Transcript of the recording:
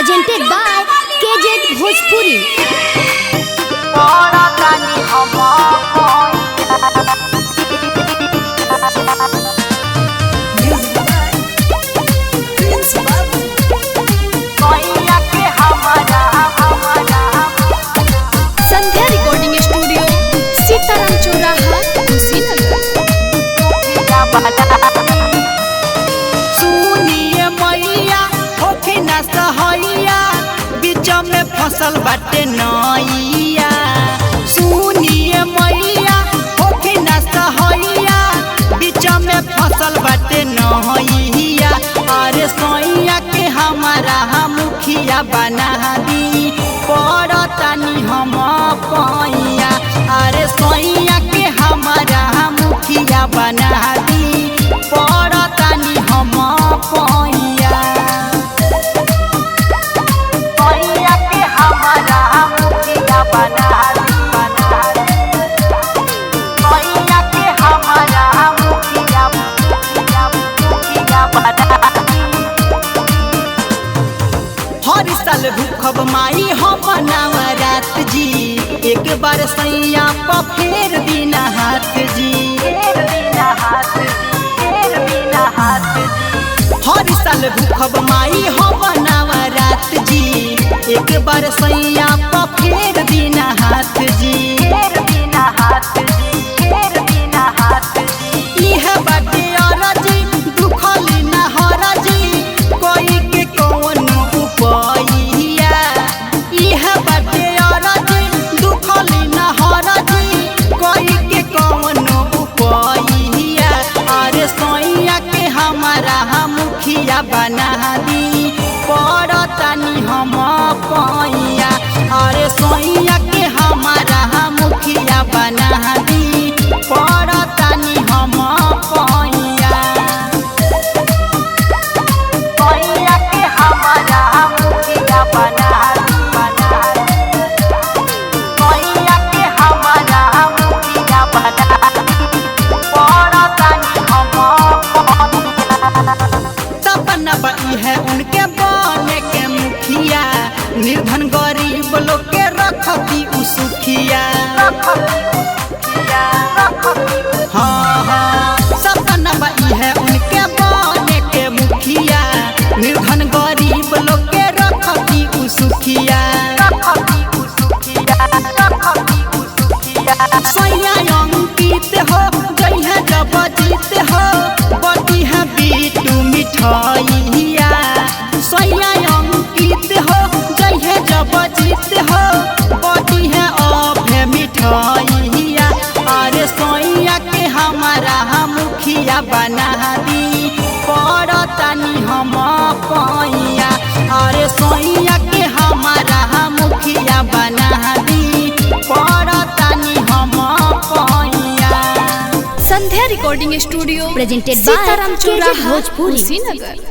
presented by KZ Bhojpuri। Sandhya recording studio, Sitaram चौराहा, कुशीनगर। सुनिए मैया होके ना सहैया, बीच में फसल बाटे नैया। सुनिए मैया होके ना सहैया, बीच में फसल बाटे नैया। अरे सैया के हमारा मुखिया बना दी, पड़तानी हम पैया। अरे सैया के हमारा मुखिया बना दी, पड़तानी हम पैया। सैया के हमारा मुखिया बना दी, सैया के हमारा मुखिया बना दी। हर साल भूखब माई हम नवरात जी, एक बार सैया पर फेर दीना हाथ जी। हर साल भूखब माई हम नवरात जी, एक बार सैया पर फेर दीना हाथ जी। इह बाटे अरजी दुखली ना हरजी, कोई के कौन उपाइया। इह बाटे अरजी दुखली ना हरजी, कोई के कौन उपाइया। अरे सैया के हमारा मुखिया बना दी, पड़तानी हम पैया। अरे सैया के हमारा मुखिया बना दी, पड़तानी हम पैया। सैया के हमारा मुखिया बना दी, सैया के हमारा मुखिया बना दी, पड़तानी हम पैया। सपना बई है उनके बने के मुखिया, निर्धन गरीब लोग के रखती उ सुखिया। हाँ हाँ, सपना बई है उनके बने के मुखिया, निर्धन गरीब लोग के रखती उ सुखिया। सैया अंकित हो जइहा जब जीत हो, बटी है बीटू मिठाइया। सैया अंकित हो जइहा जब जीत हो, बटी है अभे मिठाइया। अरे सैया के हमारा मुखिया बना दी, पड़तानी हम पैया। अरे सैया के हमारा मुखिया बना दी, पड़तानी हम पैया। Sandhya recording studio, presented by Sitaram KZ Chauraha, Bhojpuri। Kushinagar.